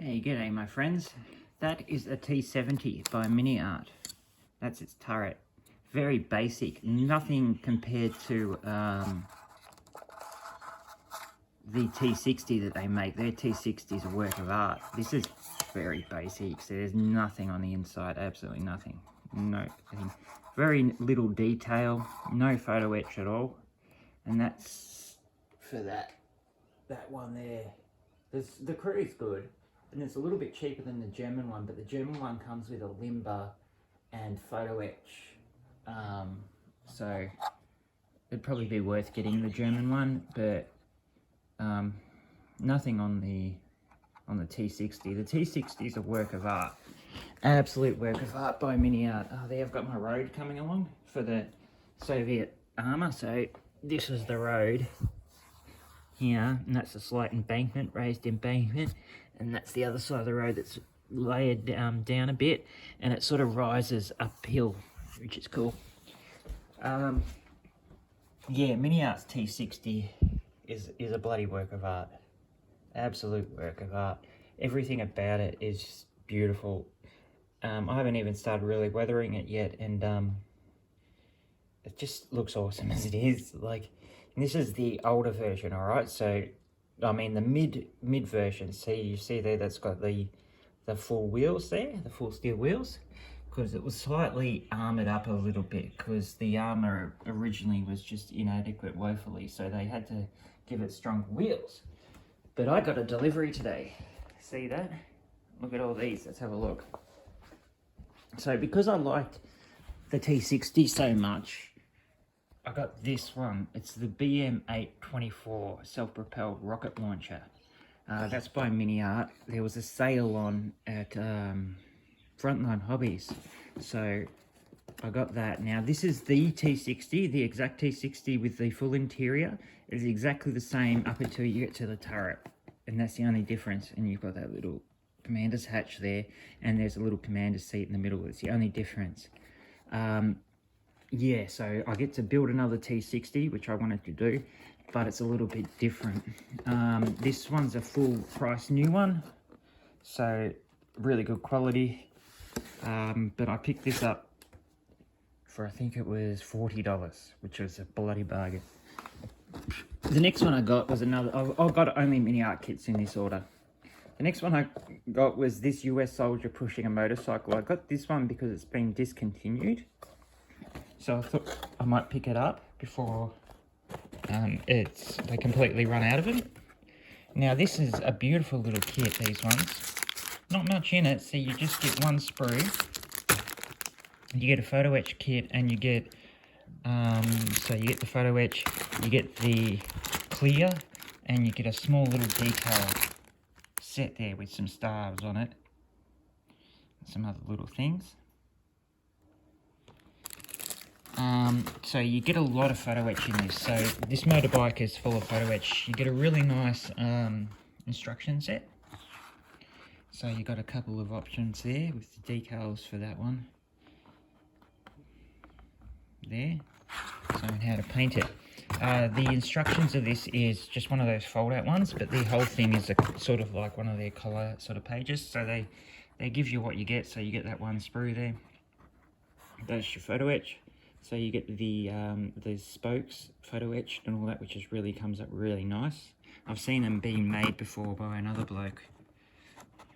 Hey, g'day my friends. That is a T70 by Miniart. That's its turret. Very basic, nothing compared to the T60 that they make. Their T60 is a work of art. This is very basic, so there's nothing on the inside, absolutely nothing. No, very little detail, no photo etch at all. And that's for that one there. The crew is good. And it's a little bit cheaper than the German one, but the German one comes with a limber and photo etch. So it'd probably be worth getting the German one, but nothing on the T60. The T60 is a work of art, absolute work of art by Miniart. Oh, there I've got my road coming along for the Soviet armour. So this is the road here, and that's a slight embankment, raised embankment, and that's the other side of the road that's layered down a bit, and it sort of rises uphill, which is cool. Yeah, Miniart's T60 is a bloody work of art, absolute work of art. Everything about it is beautiful. I haven't even started really weathering it yet, and it just looks awesome as it is. Like, this is the older version, all right? So, I mean, the mid version. You see there, that's got the full wheels there, the full steel wheels, because it was slightly armored up a little bit, because the armor originally was just inadequate woefully, so they had to give it stronger wheels. But I got a delivery today. See that? Look at all these. Let's have a look. So, because I liked the T60 so much, I got this one. It's the BM824 Self-Propelled rocket launcher. That's by Miniart. There was a sale on at Frontline Hobbies, so I got that. Now this is the T60, the exact T60 with the full interior. It's exactly the same up until you get to the turret, and that's the only difference. And you've got that little commander's hatch there, and there's a little commander's seat in the middle. It's the only difference. Yeah, so I get to build another T60, which I wanted to do, but it's a little bit different. This one's a full price new one, so really good quality. But I picked this up for, I think it was $40, which was a bloody bargain. The next one I got was another, I've got only Miniart Kits in this order. The next one I got was this US soldier pushing a motorcycle. I got this one because it's been discontinued, so I thought I might pick it up before they completely run out of it. Now this is a beautiful little kit, these ones. Not much in it, so you just get one sprue. You get a photo etch kit, and you get, so you get the photo etch, you get the clear, and you get a small little detail set there with some stars on it. And some other little things. So you get a lot of photo etch in this. So this motorbike is full of photo etch. You get a really nice instruction set. So you got a couple of options there with the decals for that one. There. So how to paint it. The instructions of this is just one of those fold-out ones, but the whole thing is sort of like one of their collar sort of pages. So they give you what you get. So you get that one sprue there. That's your photo etch. So you get the spokes photo etched and all that, which really comes up really nice. I've seen them being made before by another bloke.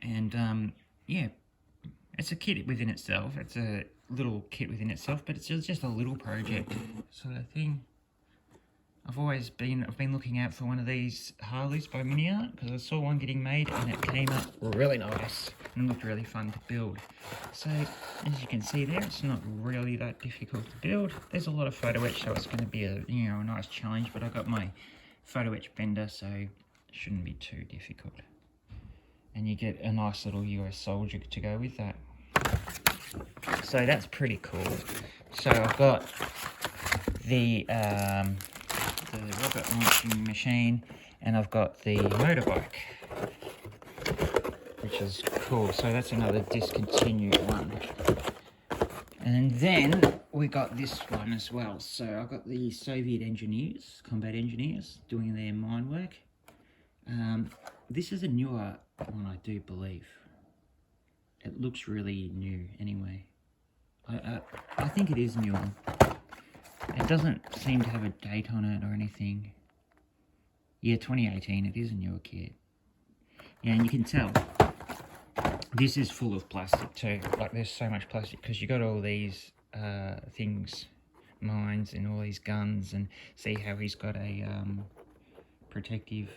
And yeah, it's a kit within itself. It's a little kit within itself, but it's just a little project sort of thing. I've been looking out for one of these Harleys by Miniart, because I saw one getting made and it came up really nice and looked really fun to build. So as you can see there, it's not really that difficult to build. There's a lot of photo etch, so it's going to be a a nice challenge. But I got my photo etch bender, so it shouldn't be too difficult. And you get a nice little US soldier to go with that. So that's pretty cool. So I've got the rocket launching machine, and I've got the motorbike, which is cool. So that's another discontinued one. And then we got this one as well. So I've got the Soviet engineers, combat engineers, doing their mine work. This is a newer one, I do believe. It looks really new anyway. I think it is new. It doesn't seem to have a date on it or anything. Yeah, 2018, it is a newer kit. Yeah, and you can tell this is full of plastic too. Like, there's so much plastic because you got all these things, mines and all these guns, and see how he's got a protective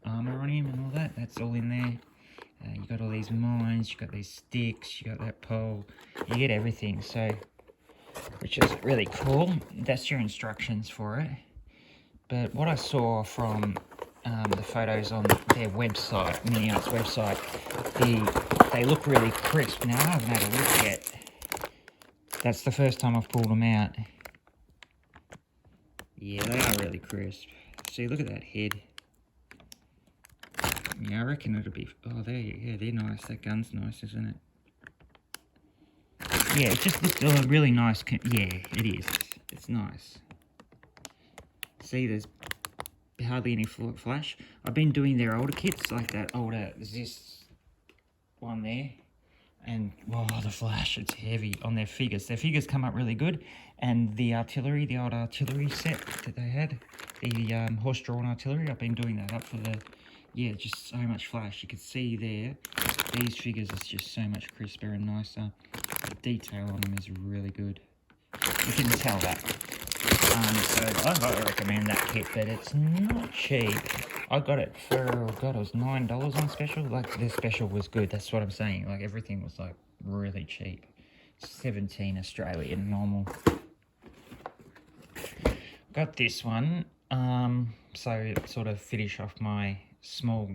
armor on him and all that. That's all in there. You got all these mines, you got these sticks, you got that pole. You get everything, so, which is really cool. That's your instructions for it. But what I saw from the photos on their website, Miniart's website, they look really crisp. Now, I haven't had a look yet. That's the first time I've pulled them out. Yeah, they are really crisp. See, look at that head. Yeah, I reckon it'll be... Oh, yeah, they're nice. That gun's nice, isn't it? Yeah, it just looks really nice. Yeah, it is. It's nice. See, there's hardly any flash. I've been doing their older kits, like that older this one there. And, whoa, the flash, it's heavy on their figures. Their figures come up really good. And the artillery, the old artillery set that they had, the horse-drawn artillery, I've been doing that up for the... Yeah, just so much flash. You can see there, these figures is just so much crisper and nicer. The detail on them is really good. You can tell that. So I highly recommend that kit, but it's not cheap. I got it for, oh God, it was $9 on special. Like, the special was good, that's what I'm saying. Like, everything was, like, really cheap. 17 Australian normal. Got this one, so sort of finish off my small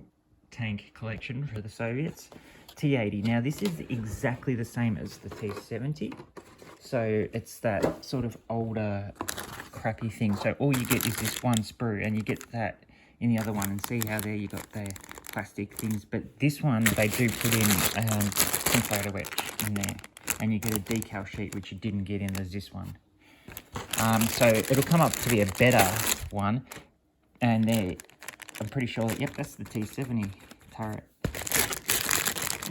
tank collection for the Soviets. T80. Now, this is exactly the same as the T70. So, it's that sort of older, crappy thing. So, all you get is this one sprue, and you get that in the other one. And see how there you got the plastic things. But this one, they do put in some photo etch in there. And you get a decal sheet, which you didn't get in this one. So, it'll come up to be a better one. And there... I'm pretty sure that, yep, that's the T70 turret.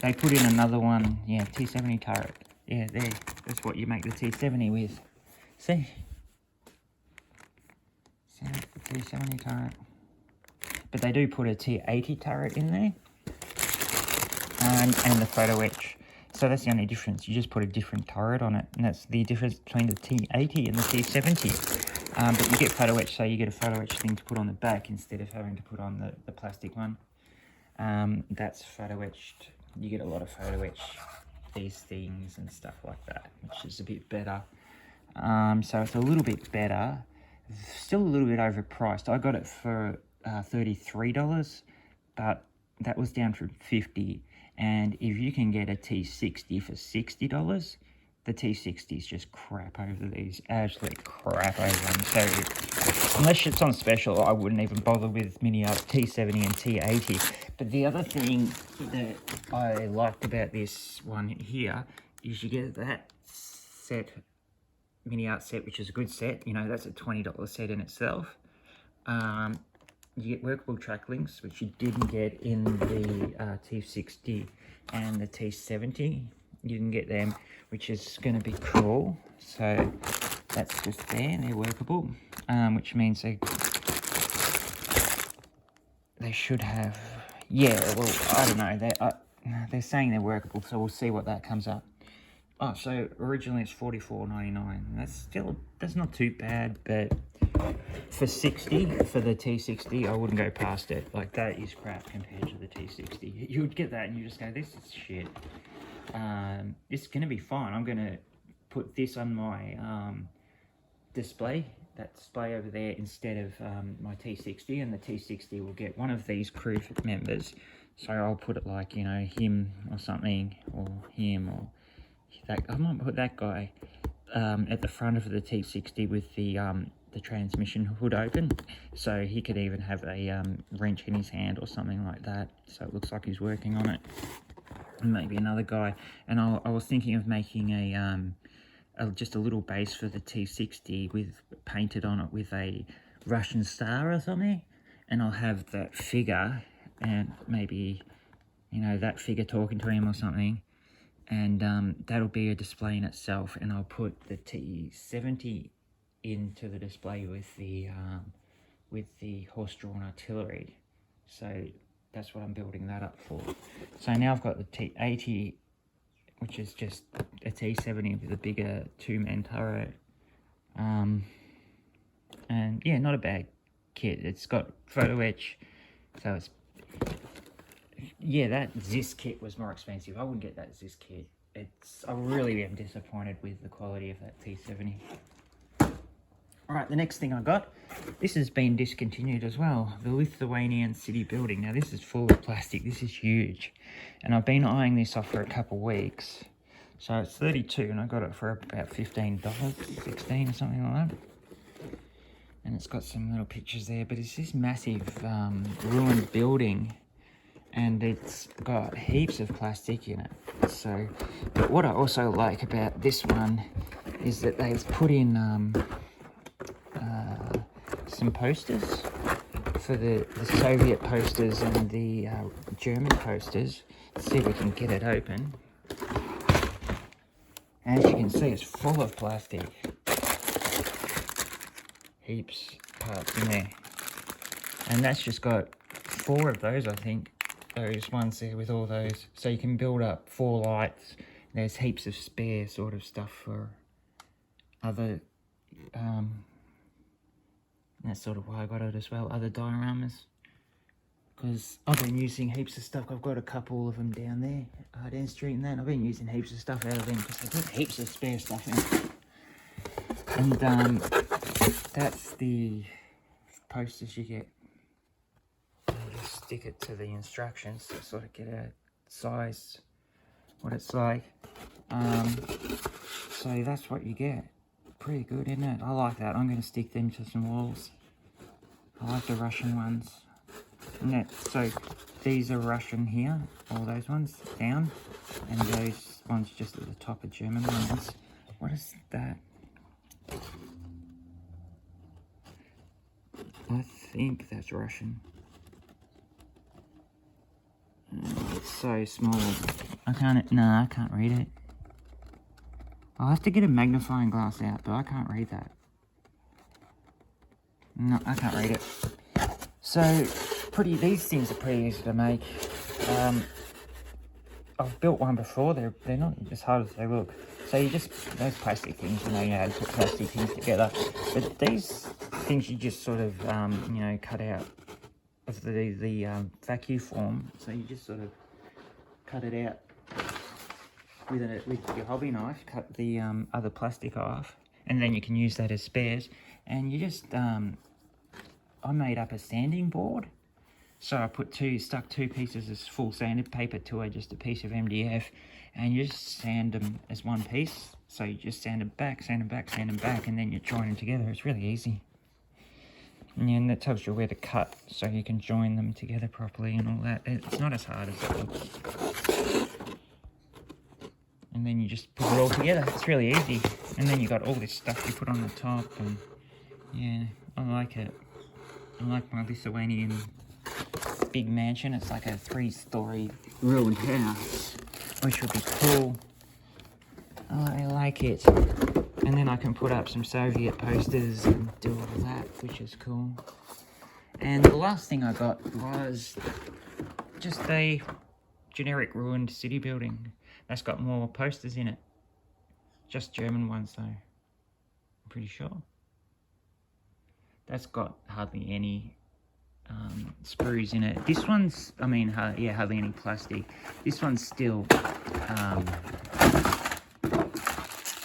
They put in another one, yeah, T70 turret. Yeah, there. That's what you make the T70 with. See? See, the T70 turret. But they do put a T80 turret in there. And the photo etch. So that's the only difference. You just put a different turret on it. And that's the difference between the T80 and the T70. But you get photo etch, so you get a photo etch thing to put on the back instead of having to put on the plastic one. That's photo etched. You get a lot of photo etch, these things and stuff like that, which is a bit better. So it's a little bit better. Still a little bit overpriced. I got it for $33, but that was down from $50. And if you can get a T60 for $60, the T60 is just crap over these. Absolute crap over them. So, unless it's on special, I wouldn't even bother with Miniart T70 and T80. But the other thing that I liked about this one here is you get that set, Miniart set, which is a good set. You know, that's a $20 set in itself. You get workable track links, which you didn't get in the T60 and the T70. You can get them, which is going to be cool. So that's just there, and they're workable, which means they should have, yeah, well, I don't know, they're saying they're workable, so we'll see what that comes up. Oh, so originally it's $44.99. That's not too bad, but for $60 for the T60, I wouldn't go past it. Like, that is crap compared to the T60. You would get that and you just go, this is shit. It's gonna be fine. I'm gonna put this on my display, that display over there, instead of my T60, and the T60 will get one of these crew members. So I'll put it like, you know, him or something, or him, or that. I might put that guy at the front of the T60 with the transmission hood open, so he could even have a wrench in his hand or something like that, so it looks like he's working on it. And maybe another guy. And I was thinking of making just a little base for the T60 with painted on it with a Russian star or something, and I'll have that figure and maybe, you know, that figure talking to him or something. And that'll be a display in itself, and I'll put the T70 into the display with the horse-drawn artillery. So that's what I'm building that up for. So now I've got the T80, which is just a T70 with a bigger 2-man turret. And yeah, not a bad kit. It's got photo etch, so it's, yeah, that Zis kit was more expensive. I wouldn't get that Zis kit. I really am disappointed with the quality of that T70. Alright, the next thing I got, this has been discontinued as well. The Lithuanian city building. Now this is full of plastic. This is huge. And I've been eyeing this off for a couple of weeks. So it's 32 and I got it for about $15, 16 or something like that. And it's got some little pictures there, but it's this massive ruined building. And it's got heaps of plastic in it. So, but what I also like about this one is that they've put in some posters for the Soviet posters and the German posters. Let's see if we can get it open. As you can see, it's full of plastic. Heaps parts in there. And that's just got 4 of those, I think. Those ones there with all those. So you can build up 4 lights. There's heaps of spare sort of stuff for other... that's sort of why I got it as well, other dioramas. Because I've been using heaps of stuff. I've got a couple of them down there, Arden Street and that. I've been using heaps of stuff out of them because I've got heaps of spare stuff in. And that's the posters you get. You just stick it to the instructions to sort of get a size, what it's like. So that's what you get. Pretty good, isn't it? I like that. I'm going to stick them to some walls. I like the Russian ones. And so these are Russian here, all those ones down, and those ones just at the top are German ones. What is that? I think that's Russian. Oh, it's so small. I can't read it. I'll have to get a magnifying glass out, but I can't read that. No, I can't read it. So, these things are pretty easy to make. I've built one before, they're not as hard as they look. So you just, those plastic things, you know how to put plastic things together. But these things you just sort of, you know, cut out of the vacuum form. So you just sort of cut it out with your hobby knife, cut the other plastic off, and then you can use that as spares. And you just, I made up a sanding board. So I stuck 2 pieces of full sanded paper to just a piece of MDF, and you just sand them as one piece. So you just sand them back, sand them back, sand them back, and then you join them together. It's really easy. And that tells you where to cut, so you can join them together properly and all that. It's not as hard as it looks. And then you just put it all together. It's really easy. And then you got all this stuff you put on the top, and yeah, I like it. I like my Lithuanian big mansion. It's like a 3-story ruined house, which would be cool. I like it. And then I can put up some Soviet posters and do all that, which is cool. And the last thing I got was just a generic ruined city building that's got more posters in it. Just German ones though, I'm pretty sure. That's got hardly any sprues in it. This one's, I mean, yeah, hardly any plastic. This one's still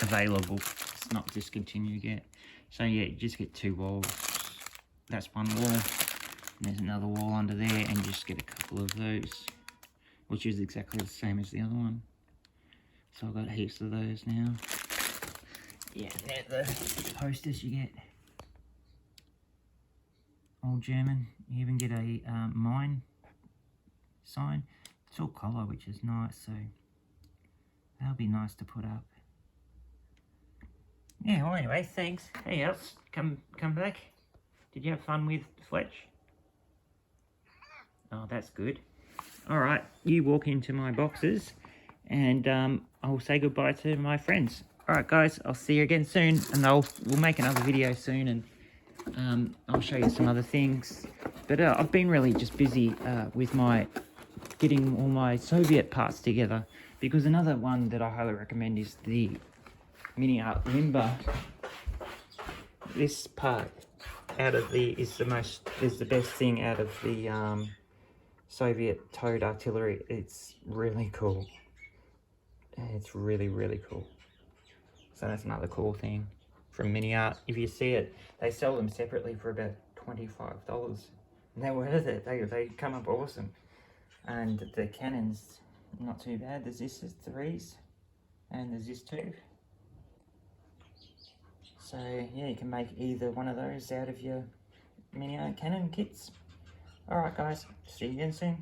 available. It's not discontinued yet. So yeah, you just get 2 walls. That's one wall. And there's another wall under there, and you just get a couple of those, which is exactly the same as the other one. So I've got heaps of those now. Yeah, they're the posters you get. All German. You even get a mine sign. It's all colour, which is nice, so that'll be nice to put up. Yeah, well anyway, thanks. Hey else, come back. Did you have fun with Fletch? Oh, that's good. All right, you walk into my boxes, and I'll say goodbye to my friends. All right, guys, I'll see you again soon, and we'll make another video soon, and I'll show you some other things. But I've been really just busy with getting all my Soviet parts together, because another one that I highly recommend is the Miniart Limber. This part is the best thing out of the Soviet towed artillery. It's really cool. It's really, really cool. So that's another cool thing from Miniart. If you see it, they sell them separately for about $25. And they're worth it. They come up awesome. And the cannons, not too bad. There's this is 3s, and there's this 2. So yeah, you can make either one of those out of your Miniart cannon kits. Alright guys, see you again soon.